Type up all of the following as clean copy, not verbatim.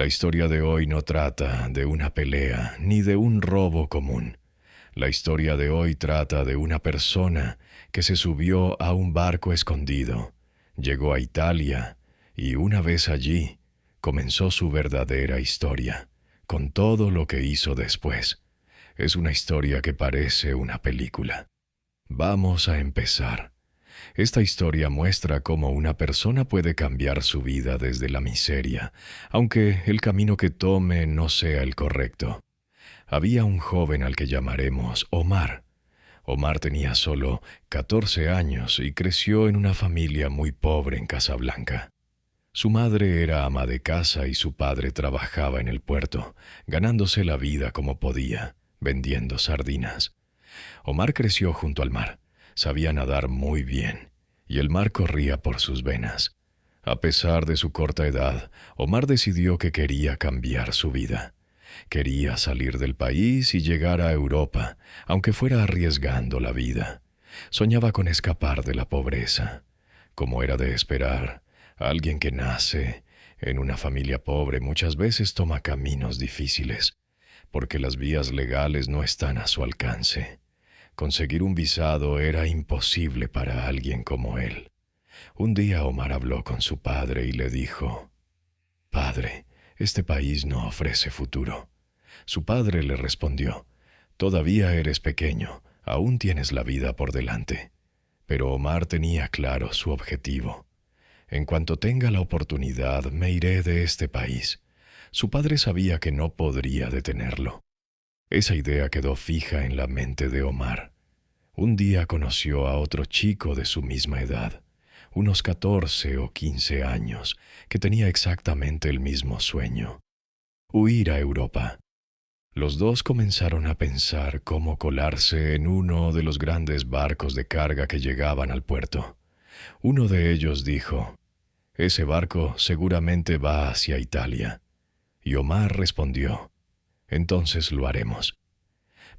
La historia de hoy no trata de una pelea ni de un robo común. La historia de hoy trata de una persona que se subió a un barco escondido, llegó a Italia y una vez allí comenzó su verdadera historia, con todo lo que hizo después. Es una historia que parece una película. Vamos a empezar. Esta historia muestra cómo una persona puede cambiar su vida desde la miseria, aunque el camino que tome no sea el correcto. Había un joven al que llamaremos Omar. Omar tenía solo 14 años y creció en una familia muy pobre en Casablanca. Su madre era ama de casa y su padre trabajaba en el puerto, ganándose la vida como podía, vendiendo sardinas. Omar creció junto al mar. Sabía nadar muy bien, y el mar corría por sus venas. A pesar de su corta edad, Omar decidió que quería cambiar su vida. Quería salir del país y llegar a Europa, aunque fuera arriesgando la vida. Soñaba con escapar de la pobreza. Como era de esperar, alguien que nace en una familia pobre muchas veces toma caminos difíciles, porque las vías legales no están a su alcance. Conseguir un visado era imposible para alguien como él. Un día Omar habló con su padre y le dijo: «Padre, este país no ofrece futuro». Su padre le respondió: «Todavía eres pequeño, aún tienes la vida por delante». Pero Omar tenía claro su objetivo. «En cuanto tenga la oportunidad, me iré de este país». Su padre sabía que no podría detenerlo. Esa idea quedó fija en la mente de Omar. Un día conoció a otro chico de su misma edad, unos 14 o 15 años, que tenía exactamente el mismo sueño: huir a Europa. Los dos comenzaron a pensar cómo colarse en uno de los grandes barcos de carga que llegaban al puerto. Uno de ellos dijo: «Ese barco seguramente va hacia Italia». Y Omar respondió: «Entonces lo haremos».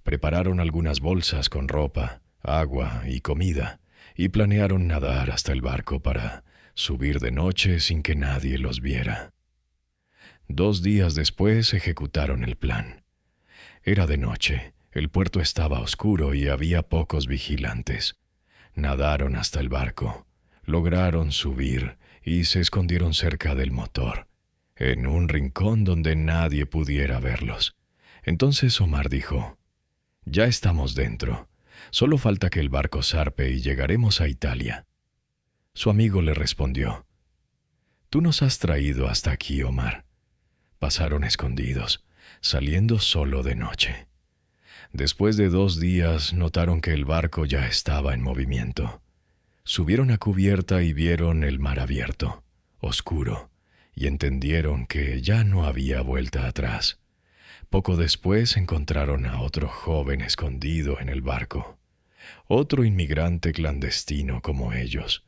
Prepararon algunas bolsas con ropa, agua y comida, y planearon nadar hasta el barco para subir de noche sin que nadie los viera. 2 días después ejecutaron el plan. Era de noche, el puerto estaba oscuro y había pocos vigilantes. Nadaron hasta el barco, lograron subir y se escondieron cerca del motor, en un rincón donde nadie pudiera verlos. Entonces Omar dijo: «Ya estamos dentro. Solo falta que el barco zarpe y llegaremos a Italia». Su amigo le respondió: «Tú nos has traído hasta aquí, Omar». Pasaron escondidos, saliendo solo de noche. Después de 2 días notaron que el barco ya estaba en movimiento. Subieron a cubierta y vieron el mar abierto, oscuro, y entendieron que ya no había vuelta atrás. Poco después encontraron a otro joven escondido en el barco, otro inmigrante clandestino como ellos.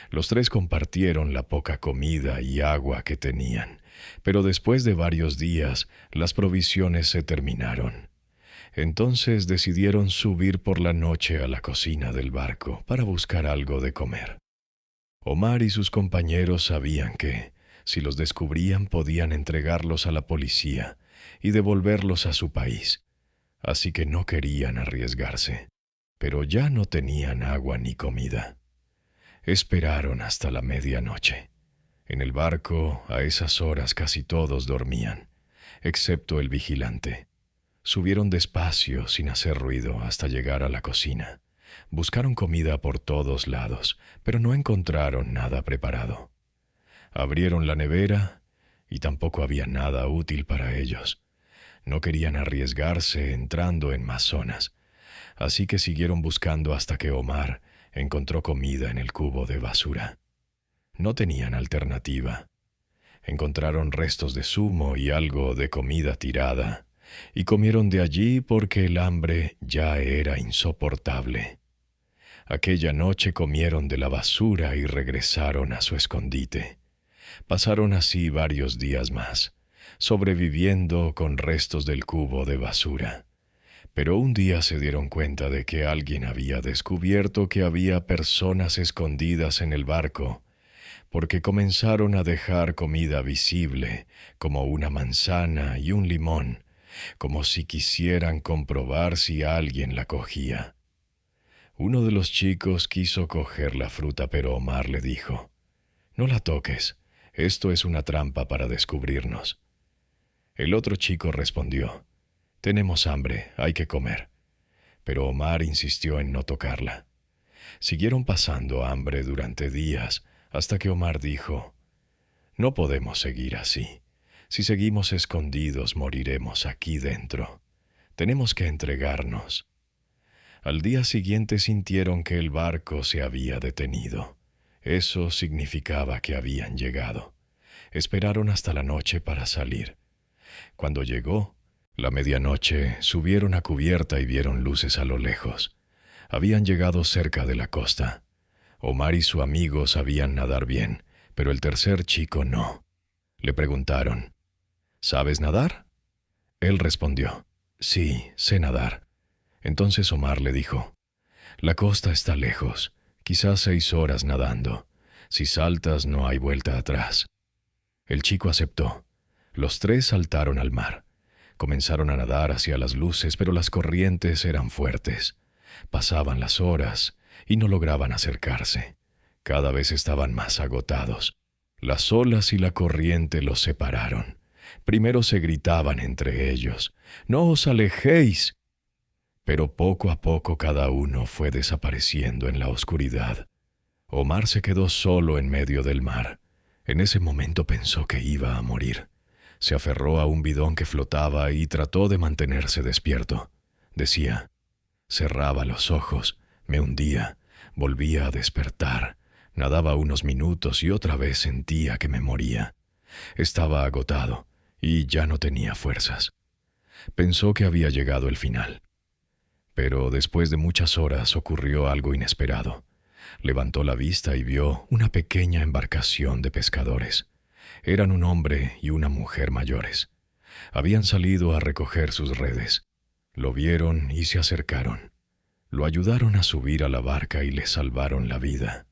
Los tres compartieron la poca comida y agua que tenían, pero después de varios días las provisiones se terminaron. Entonces decidieron subir por la noche a la cocina del barco para buscar algo de comer. Omar y sus compañeros sabían que, si los descubrían, podían entregarlos a la policía y devolverlos a su país, así que no querían arriesgarse, pero ya no tenían agua ni comida. Esperaron hasta la medianoche. En el barco, a esas horas casi todos dormían, excepto el vigilante. Subieron despacio, sin hacer ruido, hasta llegar a la cocina. Buscaron comida por todos lados, pero no encontraron nada preparado. Abrieron la nevera y tampoco había nada útil para ellos. No querían arriesgarse entrando en más zonas, así que siguieron buscando hasta que Omar encontró comida en el cubo de basura. No tenían alternativa. Encontraron restos de zumo y algo de comida tirada, y comieron de allí porque el hambre ya era insoportable. Aquella noche comieron de la basura y regresaron a su escondite. Pasaron así varios días más, sobreviviendo con restos del cubo de basura. Pero un día se dieron cuenta de que alguien había descubierto que había personas escondidas en el barco porque comenzaron a dejar comida visible, como una manzana y un limón, como si quisieran comprobar si alguien la cogía. Uno de los chicos quiso coger la fruta, pero Omar le dijo: «No la toques, esto es una trampa para descubrirnos». El otro chico respondió: «Tenemos hambre, hay que comer». Pero Omar insistió en no tocarla. Siguieron pasando hambre durante días, hasta que Omar dijo: «No podemos seguir así. Si seguimos escondidos, moriremos aquí dentro. Tenemos que entregarnos». Al día siguiente sintieron que el barco se había detenido. Eso significaba que habían llegado. Esperaron hasta la noche para salir. Cuando llegó la medianoche, subieron a cubierta y vieron luces a lo lejos. Habían llegado cerca de la costa. Omar y su amigo sabían nadar bien, pero el tercer chico no. Le preguntaron: «¿Sabes nadar?». Él respondió: «Sí, sé nadar». Entonces Omar le dijo: «La costa está lejos, quizás 6 horas nadando. Si saltas no hay vuelta atrás». El chico aceptó. Los tres saltaron al mar. Comenzaron a nadar hacia las luces, pero las corrientes eran fuertes. Pasaban las horas y no lograban acercarse. Cada vez estaban más agotados. Las olas y la corriente los separaron. Primero se gritaban entre ellos: «¡No os alejéis!». Pero poco a poco cada uno fue desapareciendo en la oscuridad. Omar se quedó solo en medio del mar. En ese momento pensó que iba a morir. Se aferró a un bidón que flotaba y trató de mantenerse despierto. Decía: «Cerraba los ojos, me hundía, volvía a despertar, nadaba unos minutos y otra vez sentía que me moría». Estaba agotado y ya no tenía fuerzas. Pensó que había llegado el final. Pero después de muchas horas ocurrió algo inesperado. Levantó la vista y vio una pequeña embarcación de pescadores. Eran un hombre y una mujer mayores. Habían salido a recoger sus redes. Lo vieron y se acercaron. Lo ayudaron a subir a la barca y le salvaron la vida.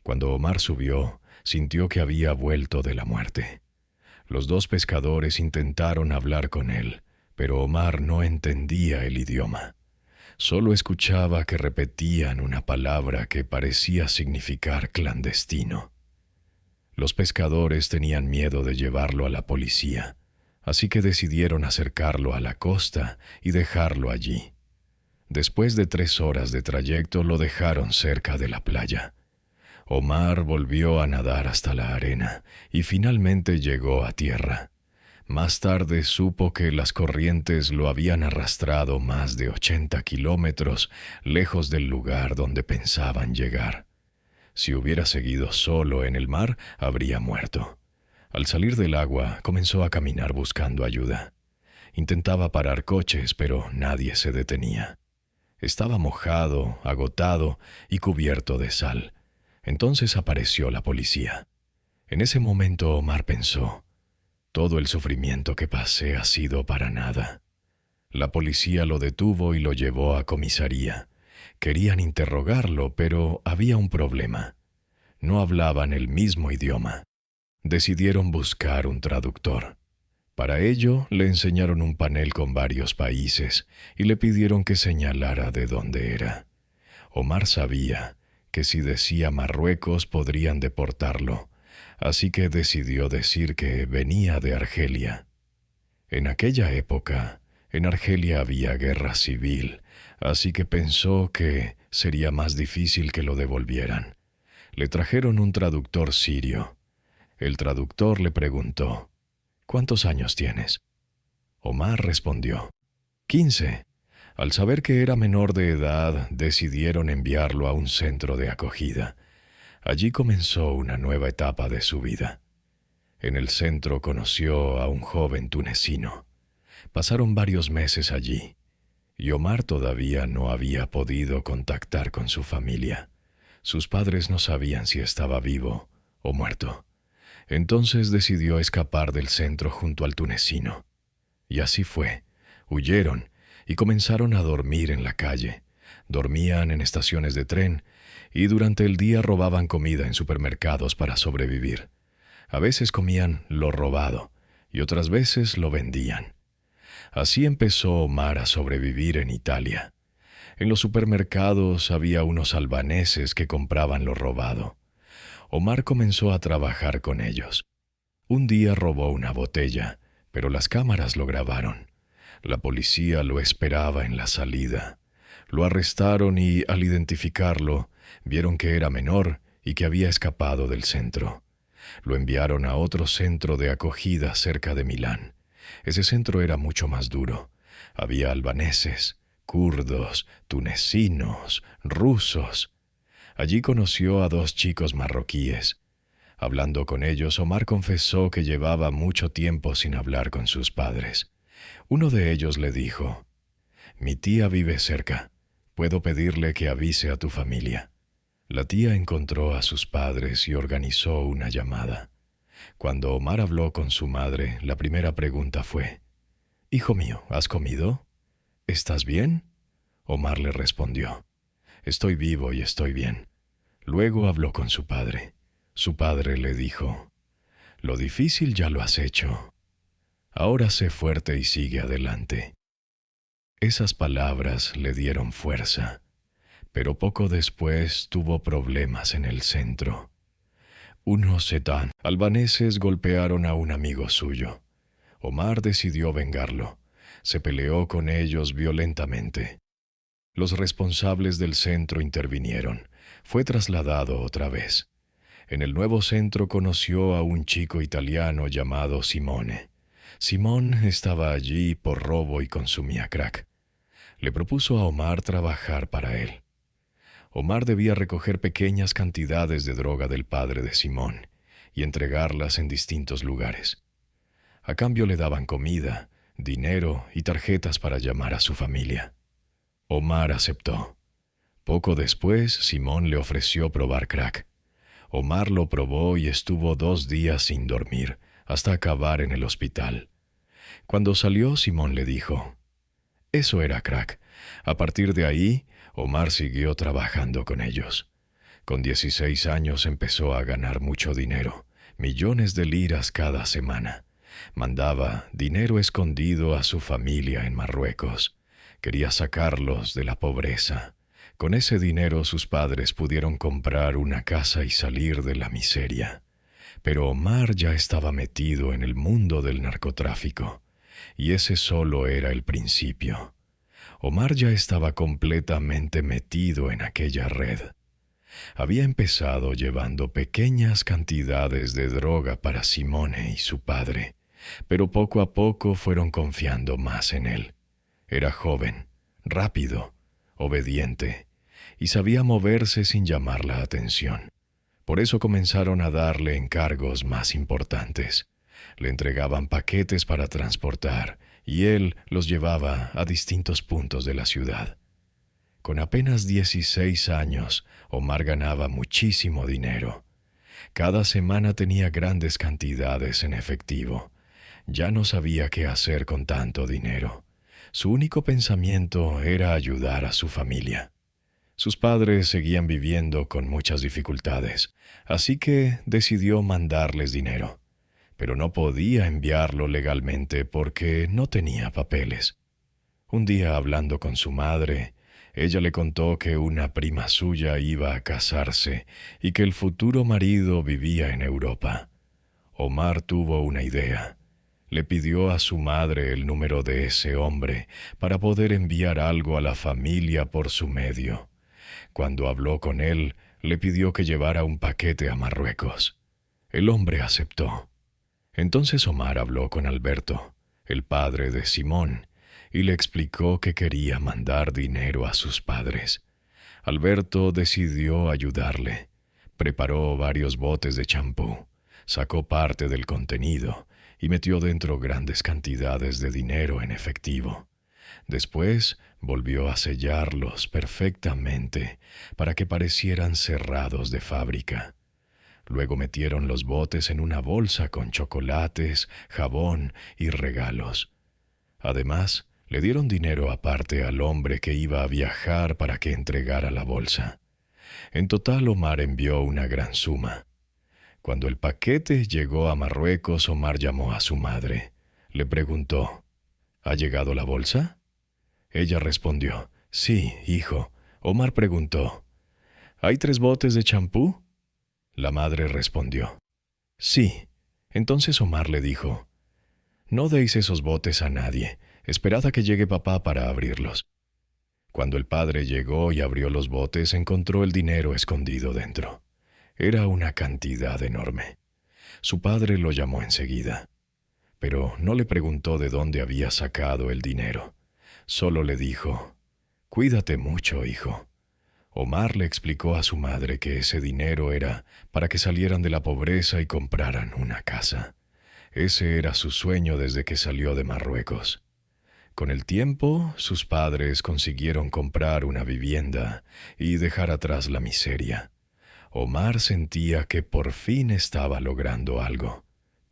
Cuando Omar subió, sintió que había vuelto de la muerte. Los 2 pescadores intentaron hablar con él, pero Omar no entendía el idioma. Solo escuchaba que repetían una palabra que parecía significar clandestino. Los pescadores tenían miedo de llevarlo a la policía, así que decidieron acercarlo a la costa y dejarlo allí. Después de 3 horas de trayecto lo dejaron cerca de la playa. Omar volvió a nadar hasta la arena y finalmente llegó a tierra. Más tarde supo que las corrientes lo habían arrastrado más de 80 kilómetros lejos del lugar donde pensaban llegar. Si hubiera seguido solo en el mar, habría muerto. Al salir del agua, comenzó a caminar buscando ayuda. Intentaba parar coches, pero nadie se detenía. Estaba mojado, agotado y cubierto de sal. Entonces apareció la policía. En ese momento Omar pensó: «Todo el sufrimiento que pasé ha sido para nada». La policía lo detuvo y lo llevó a comisaría. Querían interrogarlo, pero había un problema. No hablaban el mismo idioma. Decidieron buscar un traductor. Para ello, le enseñaron un panel con varios países y le pidieron que señalara de dónde era. Omar sabía que si decía Marruecos podrían deportarlo, así que decidió decir que venía de Argelia. En aquella época, en Argelia había guerra civil, así que pensó que sería más difícil que lo devolvieran. Le trajeron un traductor sirio. El traductor le preguntó: «¿Cuántos años tienes?». Omar respondió: «15». Al saber que era menor de edad, decidieron enviarlo a un centro de acogida. Allí comenzó una nueva etapa de su vida. En el centro conoció a un joven tunecino. Pasaron varios meses allí, y Omar todavía no había podido contactar con su familia. Sus padres no sabían si estaba vivo o muerto. Entonces decidió escapar del centro junto al tunecino. Y así fue. Huyeron y comenzaron a dormir en la calle. Dormían en estaciones de tren y durante el día robaban comida en supermercados para sobrevivir. A veces comían lo robado y otras veces lo vendían. Así empezó Omar a sobrevivir en Italia. En los supermercados había unos albaneses que compraban lo robado. Omar comenzó a trabajar con ellos. Un día robó una botella, pero las cámaras lo grabaron. La policía lo esperaba en la salida. Lo arrestaron y, al identificarlo, vieron que era menor y que había escapado del centro. Lo enviaron a otro centro de acogida cerca de Milán. Ese centro era mucho más duro. Había albaneses, kurdos, tunecinos, rusos. Allí conoció a 2 chicos marroquíes. Hablando con ellos, Omar confesó que llevaba mucho tiempo sin hablar con sus padres. Uno de ellos le dijo: «Mi tía vive cerca. Puedo pedirle que avise a tu familia». La tía encontró a sus padres y organizó una llamada. Cuando Omar habló con su madre, la primera pregunta fue: «Hijo mío, ¿has comido? ¿Estás bien?». Omar le respondió: «Estoy vivo y estoy bien». Luego habló con su padre. Su padre le dijo: «Lo difícil ya lo has hecho. Ahora sé fuerte y sigue adelante». Esas palabras le dieron fuerza, pero poco después tuvo problemas en el centro. Unos setán albaneses golpearon a un amigo suyo. Omar decidió vengarlo. Se peleó con ellos violentamente. Los responsables del centro intervinieron. Fue trasladado otra vez. En el nuevo centro conoció a un chico italiano llamado Simone. Simón estaba allí por robo y consumía crack. Le propuso a Omar trabajar para él. Omar debía recoger pequeñas cantidades de droga del padre de Simón y entregarlas en distintos lugares. A cambio le daban comida, dinero y tarjetas para llamar a su familia. Omar aceptó. Poco después, Simón le ofreció probar crack. Omar lo probó y estuvo 2 días sin dormir, hasta acabar en el hospital. Cuando salió, Simón le dijo: «Eso era crack». A partir de ahí, Omar siguió trabajando con ellos. Con 16 años empezó a ganar mucho dinero, millones de liras cada semana. Mandaba dinero escondido a su familia en Marruecos. Quería sacarlos de la pobreza. Con ese dinero sus padres pudieron comprar una casa y salir de la miseria. Pero Omar ya estaba metido en el mundo del narcotráfico, y ese solo era el principio. Omar ya estaba completamente metido en aquella red. Había empezado llevando pequeñas cantidades de droga para Simone y su padre, pero poco a poco fueron confiando más en él. Era joven, rápido, obediente, y sabía moverse sin llamar la atención. Por eso comenzaron a darle encargos más importantes. Le entregaban paquetes para transportar, y él los llevaba a distintos puntos de la ciudad. Con apenas 16 años, Omar ganaba muchísimo dinero. Cada semana tenía grandes cantidades en efectivo. Ya no sabía qué hacer con tanto dinero. Su único pensamiento era ayudar a su familia. Sus padres seguían viviendo con muchas dificultades, así que decidió mandarles dinero. Pero no podía enviarlo legalmente porque no tenía papeles. Un día, hablando con su madre, ella le contó que una prima suya iba a casarse y que el futuro marido vivía en Europa. Omar tuvo una idea. Le pidió a su madre el número de ese hombre para poder enviar algo a la familia por su medio. Cuando habló con él, le pidió que llevara un paquete a Marruecos. El hombre aceptó. Entonces Omar habló con Alberto, el padre de Simón, y le explicó que quería mandar dinero a sus padres. Alberto decidió ayudarle. Preparó varios botes de champú, sacó parte del contenido y metió dentro grandes cantidades de dinero en efectivo. Después volvió a sellarlos perfectamente para que parecieran cerrados de fábrica. Luego metieron los botes en una bolsa con chocolates, jabón y regalos. Además, le dieron dinero aparte al hombre que iba a viajar para que entregara la bolsa. En total, Omar envió una gran suma. Cuando el paquete llegó a Marruecos, Omar llamó a su madre. Le preguntó, ¿ha llegado la bolsa? Ella respondió, sí, hijo. Omar preguntó, ¿hay 3 botes de champú? La madre respondió, sí. Entonces Omar le dijo, no deis esos botes a nadie, esperad a que llegue papá para abrirlos. Cuando el padre llegó y abrió los botes, encontró el dinero escondido dentro. Era una cantidad enorme. Su padre lo llamó enseguida, pero no le preguntó de dónde había sacado el dinero. Solo le dijo, cuídate mucho, hijo. Omar le explicó a su madre que ese dinero era para que salieran de la pobreza y compraran una casa. Ese era su sueño desde que salió de Marruecos. Con el tiempo, sus padres consiguieron comprar una vivienda y dejar atrás la miseria. Omar sentía que por fin estaba logrando algo.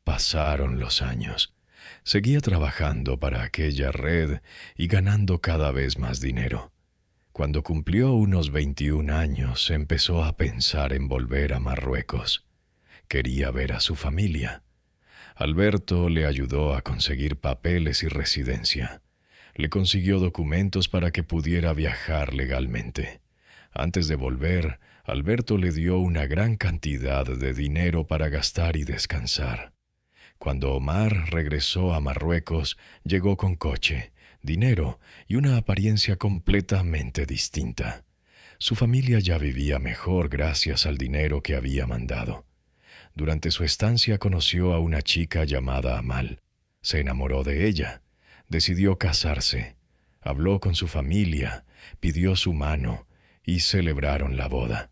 Pasaron los años. Seguía trabajando para aquella red y ganando cada vez más dinero. Cuando cumplió unos 21 años, empezó a pensar en volver a Marruecos. Quería ver a su familia. Alberto le ayudó a conseguir papeles y residencia. Le consiguió documentos para que pudiera viajar legalmente. Antes de volver, Alberto le dio una gran cantidad de dinero para gastar y descansar. Cuando Omar regresó a Marruecos, llegó con coche, dinero y una apariencia completamente distinta. Su familia ya vivía mejor gracias al dinero que había mandado. Durante su estancia conoció a una chica llamada Amal. Se enamoró de ella. Decidió casarse. Habló con su familia, pidió su mano y celebraron la boda.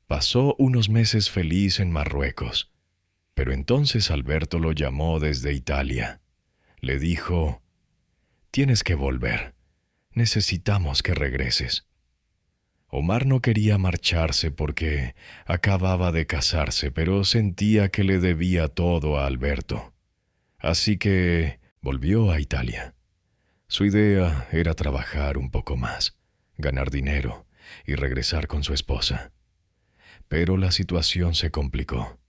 Pasó unos meses feliz en Marruecos. Pero entonces Alberto lo llamó desde Italia. Le dijo, tienes que volver. Necesitamos que regreses. Omar no quería marcharse porque acababa de casarse, pero sentía que le debía todo a Alberto. Así que volvió a Italia. Su idea era trabajar un poco más, ganar dinero y regresar con su esposa. Pero la situación se complicó.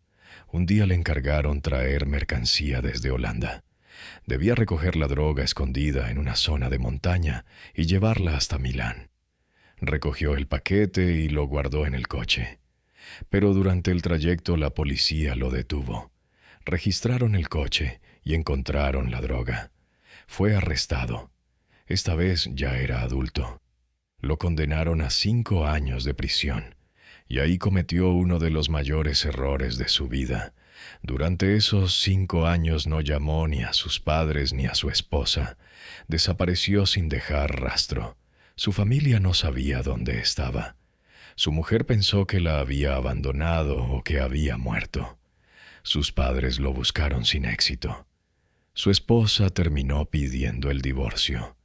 Un día le encargaron traer mercancía desde Holanda. Debía recoger la droga escondida en una zona de montaña y llevarla hasta Milán. Recogió el paquete y lo guardó en el coche. Pero durante el trayecto la policía lo detuvo. Registraron el coche y encontraron la droga. Fue arrestado. Esta vez ya era adulto. Lo condenaron a 5 años de prisión. Y ahí cometió uno de los mayores errores de su vida. Durante esos 5 años no llamó ni a sus padres ni a su esposa. Desapareció sin dejar rastro. Su familia no sabía dónde estaba. Su mujer pensó que la había abandonado o que había muerto. Sus padres lo buscaron sin éxito. Su esposa terminó pidiendo el divorcio.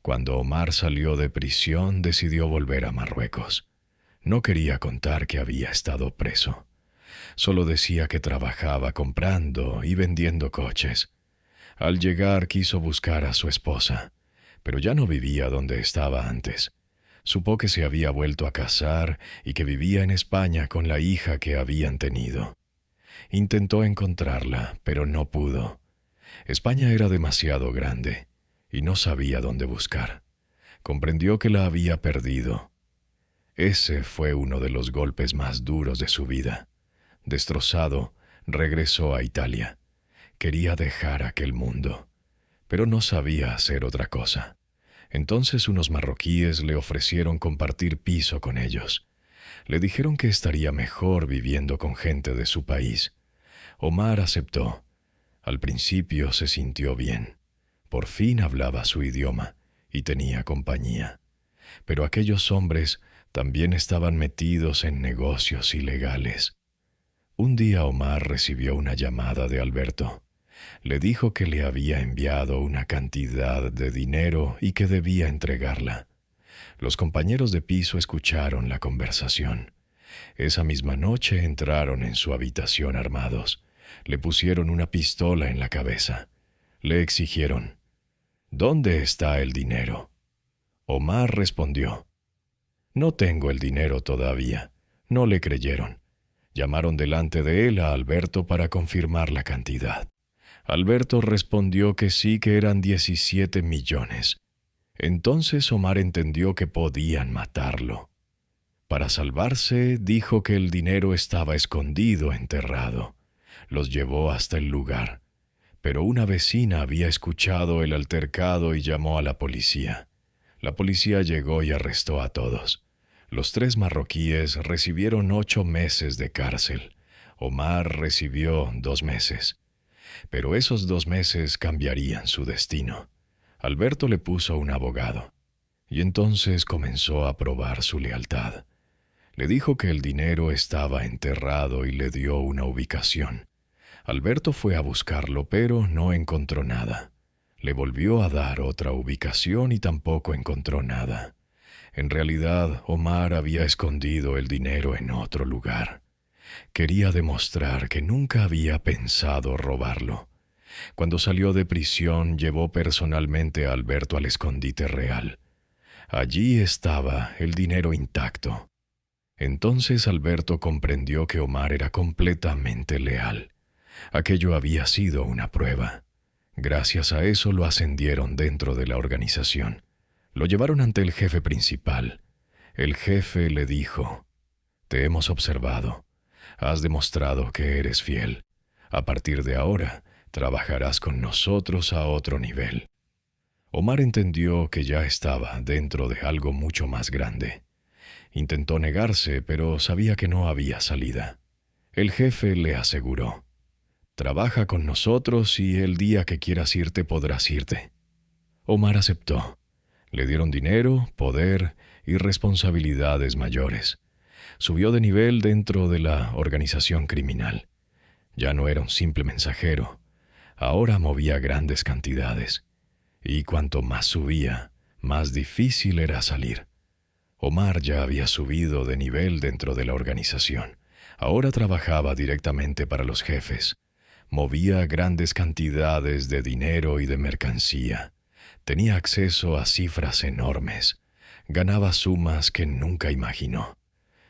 Cuando Omar salió de prisión, decidió volver a Marruecos. No quería contar que había estado preso. Solo decía que trabajaba comprando y vendiendo coches. Al llegar quiso buscar a su esposa, pero ya no vivía donde estaba antes. Supo que se había vuelto a casar y que vivía en España con la hija que habían tenido. Intentó encontrarla, pero no pudo. España era demasiado grande y no sabía dónde buscar. Comprendió que la había perdido. Ese fue uno de los golpes más duros de su vida. Destrozado, regresó a Italia. Quería dejar aquel mundo, pero no sabía hacer otra cosa. Entonces unos marroquíes le ofrecieron compartir piso con ellos. Le dijeron que estaría mejor viviendo con gente de su país. Omar aceptó. Al principio se sintió bien. Por fin hablaba su idioma y tenía compañía. Pero aquellos hombres también estaban metidos en negocios ilegales. Un día Omar recibió una llamada de Alberto. Le dijo que le había enviado una cantidad de dinero y que debía entregarla. Los compañeros de piso escucharon la conversación. Esa misma noche entraron en su habitación armados. Le pusieron una pistola en la cabeza. Le exigieron, ¿dónde está el dinero? Omar respondió, No tengo el dinero todavía. No le creyeron. Llamaron delante de él a Alberto para confirmar la cantidad. Alberto respondió que sí, que eran 17 millones. Entonces Omar entendió que podían matarlo. Para salvarse, dijo que el dinero estaba escondido, enterrado. Los llevó hasta el lugar. Pero una vecina había escuchado el altercado y llamó a la policía. La policía llegó y arrestó a todos. Los 3 marroquíes recibieron 8 meses de cárcel. Omar recibió 2 meses. Pero esos 2 meses cambiarían su destino. Alberto le puso un abogado. Y entonces comenzó a probar su lealtad. Le dijo que el dinero estaba enterrado y le dio una ubicación. Alberto fue a buscarlo, pero no encontró nada. Le volvió a dar otra ubicación y tampoco encontró nada. En realidad, Omar había escondido el dinero en otro lugar. Quería demostrar que nunca había pensado robarlo. Cuando salió de prisión, llevó personalmente a Alberto al escondite real. Allí estaba el dinero intacto. Entonces Alberto comprendió que Omar era completamente leal. Aquello había sido una prueba. Gracias a eso lo ascendieron dentro de la organización. Lo llevaron ante el jefe principal. El jefe le dijo: «Te hemos observado. Has demostrado que eres fiel. A partir de ahora, trabajarás con nosotros a otro nivel». Omar entendió que ya estaba dentro de algo mucho más grande. Intentó negarse, pero sabía que no había salida. El jefe le aseguró: «Trabaja con nosotros y el día que quieras irte podrás irte». Omar aceptó. Le dieron dinero, poder y responsabilidades mayores. Subió de nivel dentro de la organización criminal. Ya no era un simple mensajero. Ahora movía grandes cantidades. Y cuanto más subía, más difícil era salir. Omar ya había subido de nivel dentro de la organización. Ahora trabajaba directamente para los jefes. Movía grandes cantidades de dinero y de mercancía. Tenía acceso a cifras enormes. Ganaba sumas que nunca imaginó.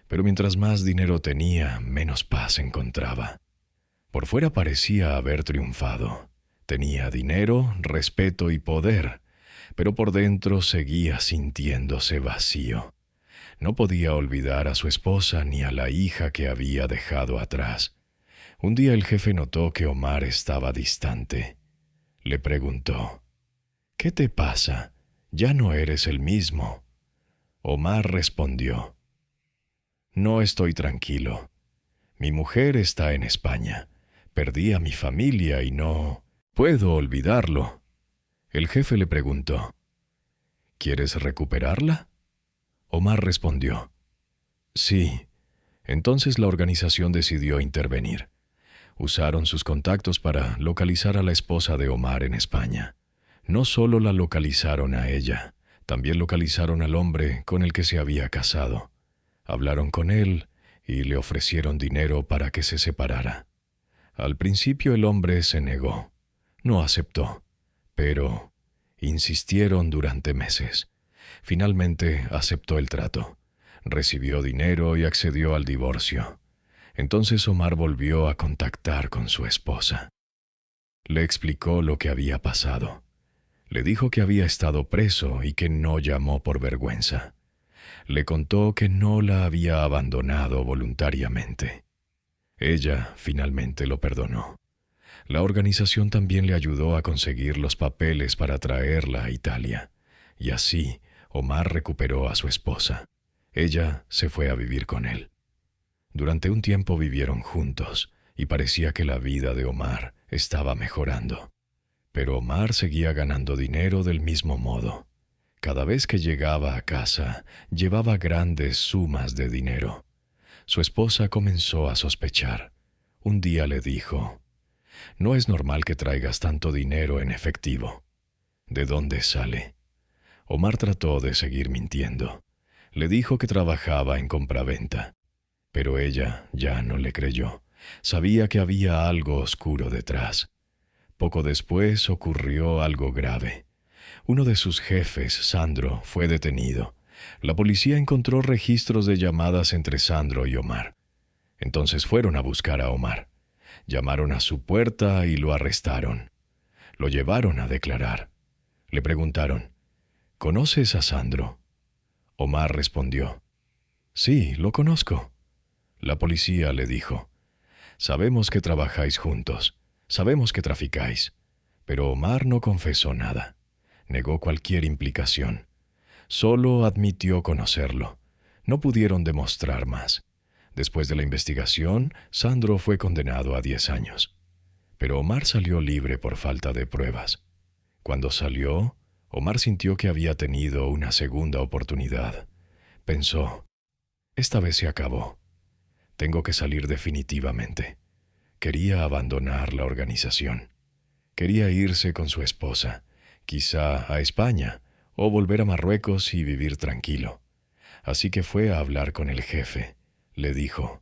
Pero mientras más dinero tenía, menos paz encontraba. Por fuera parecía haber triunfado. Tenía dinero, respeto y poder, pero por dentro seguía sintiéndose vacío. No podía olvidar a su esposa ni a la hija que había dejado atrás. Un día el jefe notó que Omar estaba distante. Le preguntó: «¿Qué te pasa? Ya no eres el mismo». Omar respondió: «No estoy tranquilo. Mi mujer está en España. Perdí a mi familia y no puedo olvidarlo». El jefe le preguntó: «¿Quieres recuperarla?» Omar respondió: «Sí». Entonces la organización decidió intervenir. Usaron sus contactos para localizar a la esposa de Omar en España. No solo la localizaron a ella, también localizaron al hombre con el que se había casado. Hablaron con él y le ofrecieron dinero para que se separara. Al principio el hombre se negó. No aceptó, pero insistieron durante meses. Finalmente aceptó el trato. Recibió dinero y accedió al divorcio. Entonces Omar volvió a contactar con su esposa. Le explicó lo que había pasado. Le dijo que había estado preso y que no llamó por vergüenza. Le contó que no la había abandonado voluntariamente. Ella finalmente lo perdonó. La organización también le ayudó a conseguir los papeles para traerla a Italia. Y así, Omar recuperó a su esposa. Ella se fue a vivir con él. Durante un tiempo vivieron juntos y parecía que la vida de Omar estaba mejorando. Pero Omar seguía ganando dinero del mismo modo. Cada vez que llegaba a casa, llevaba grandes sumas de dinero. Su esposa comenzó a sospechar. Un día le dijo: «No es normal que traigas tanto dinero en efectivo. ¿De dónde sale?» Omar trató de seguir mintiendo. Le dijo que trabajaba en compraventa. Pero ella ya no le creyó. Sabía que había algo oscuro detrás. Poco después ocurrió algo grave. Uno de sus jefes, Sandro, fue detenido. La policía encontró registros de llamadas entre Sandro y Omar. Entonces fueron a buscar a Omar. Llamaron a su puerta y lo arrestaron. Lo llevaron a declarar. Le preguntaron, ¿conoces a Sandro? Omar respondió, sí, lo conozco. La policía le dijo, sabemos que trabajáis juntos, sabemos que traficáis. Pero Omar no confesó nada. Negó cualquier implicación. Solo admitió conocerlo. No pudieron demostrar más. Después de la investigación, Sandro fue condenado a 10 años. Pero Omar salió libre por falta de pruebas. Cuando salió, Omar sintió que había tenido una segunda oportunidad. Pensó, esta vez se acabó. Tengo que salir definitivamente. Quería abandonar la organización. Quería irse con su esposa, quizá a España, o volver a Marruecos y vivir tranquilo. Así que fue a hablar con el jefe. Le dijo,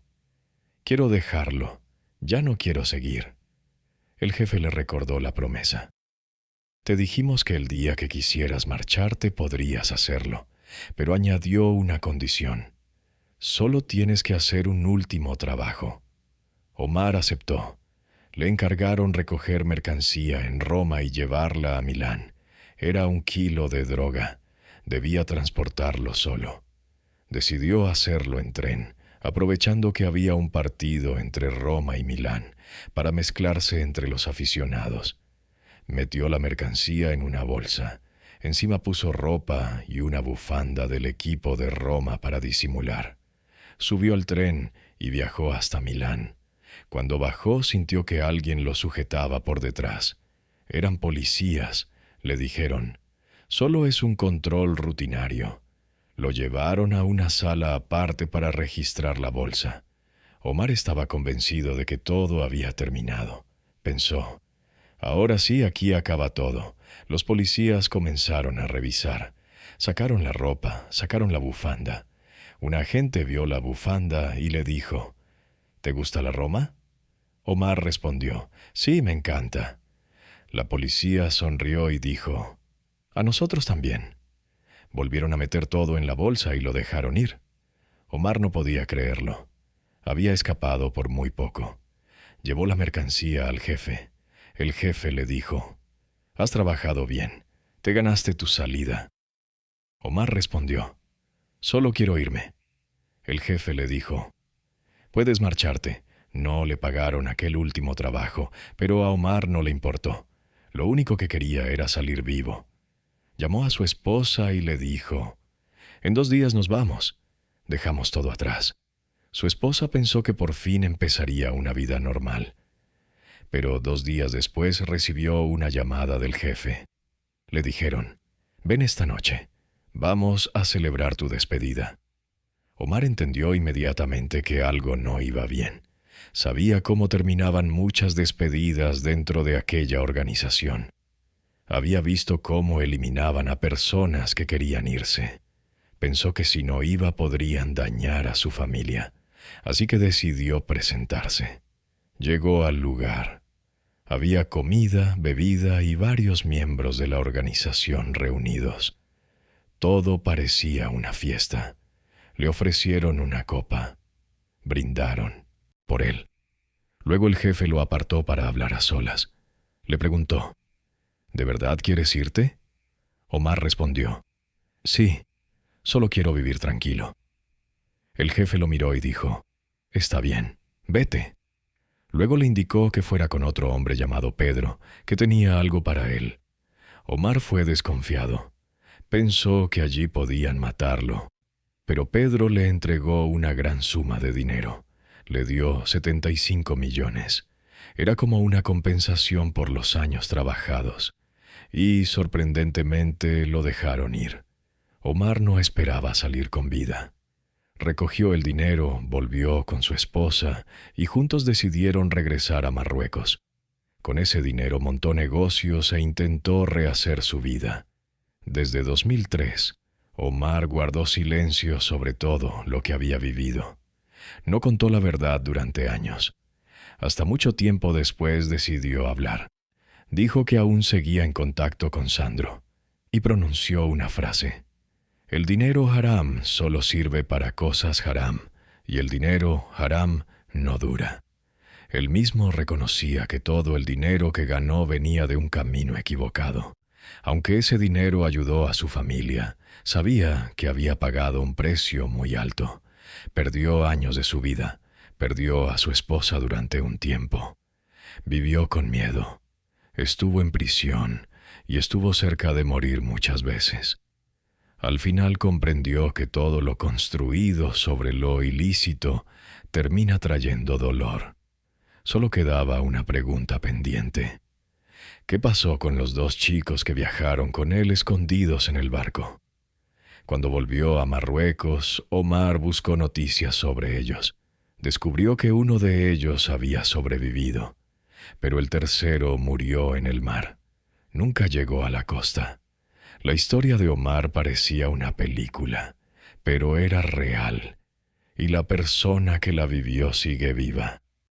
quiero dejarlo, ya no quiero seguir. El jefe le recordó la promesa. Te dijimos que el día que quisieras marcharte podrías hacerlo, pero añadió una condición. Solo tienes que hacer un último trabajo. Omar aceptó. Le encargaron recoger mercancía en Roma y llevarla a Milán. Era 1 kilo de droga. Debía transportarlo solo. Decidió hacerlo en tren, aprovechando que había un partido entre Roma y Milán, para mezclarse entre los aficionados. Metió la mercancía en una bolsa. Encima puso ropa y una bufanda del equipo de Roma para disimular. Subió al tren y viajó hasta Milán. Cuando bajó sintió que alguien lo sujetaba por detrás. Eran policías, le dijeron. Solo es un control rutinario. Lo llevaron a una sala aparte para registrar la bolsa. Omar estaba convencido de que todo había terminado. Pensó, ahora sí, aquí acaba todo. Los policías comenzaron a revisar. Sacaron la ropa, sacaron la bufanda. Un agente vio la bufanda y le dijo, ¿te gusta la Roma? Omar respondió, sí, me encanta. La policía sonrió y dijo, a nosotros también. Volvieron a meter todo en la bolsa y lo dejaron ir. Omar no podía creerlo. Había escapado por muy poco. Llevó la mercancía al jefe. El jefe le dijo, has trabajado bien, te ganaste tu salida. Omar respondió, solo quiero irme. El jefe le dijo, puedes marcharte. No le pagaron aquel último trabajo, pero a Omar no le importó. Lo único que quería era salir vivo. Llamó a su esposa y le dijo, en 2 días nos vamos. Dejamos todo atrás. Su esposa pensó que por fin empezaría una vida normal. Pero 2 días después recibió una llamada del jefe. Le dijeron, ven esta noche. Vamos a celebrar tu despedida. Omar entendió inmediatamente que algo no iba bien. Sabía cómo terminaban muchas despedidas dentro de aquella organización. Había visto cómo eliminaban a personas que querían irse. Pensó que si no iba podrían dañar a su familia, así que decidió presentarse. Llegó al lugar. Había comida, bebida y varios miembros de la organización reunidos. Todo parecía una fiesta. Le ofrecieron una copa. Brindaron por él. Luego el jefe lo apartó para hablar a solas. Le preguntó, ¿de verdad quieres irte? Omar respondió, sí, solo quiero vivir tranquilo. El jefe lo miró y dijo, está bien, vete. Luego le indicó que fuera con otro hombre llamado Pedro, que tenía algo para él. Omar fue desconfiado. Pensó que allí podían matarlo. Pero Pedro le entregó una gran suma de dinero. Le dio 75 millones. Era como una compensación por los años trabajados. Y, sorprendentemente, lo dejaron ir. Omar no esperaba salir con vida. Recogió el dinero, volvió con su esposa y juntos decidieron regresar a Marruecos. Con ese dinero montó negocios e intentó rehacer su vida. Desde 2003, Omar guardó silencio sobre todo lo que había vivido. No contó la verdad durante años. Hasta mucho tiempo después decidió hablar. Dijo que aún seguía en contacto con Sandro y pronunció una frase. El dinero haram solo sirve para cosas haram, y el dinero haram no dura. Él mismo reconocía que todo el dinero que ganó venía de un camino equivocado. Aunque ese dinero ayudó a su familia, sabía que había pagado un precio muy alto. Perdió años de su vida, perdió a su esposa durante un tiempo. Vivió con miedo, estuvo en prisión y estuvo cerca de morir muchas veces. Al final comprendió que todo lo construido sobre lo ilícito termina trayendo dolor. Solo quedaba una pregunta pendiente. ¿Qué pasó con los dos chicos que viajaron con él escondidos en el barco? Cuando volvió a Marruecos, Omar buscó noticias sobre ellos. Descubrió que uno de ellos había sobrevivido, pero el tercero murió en el mar. Nunca llegó a la costa. La historia de Omar parecía una película, pero era real, y la persona que la vivió sigue viva.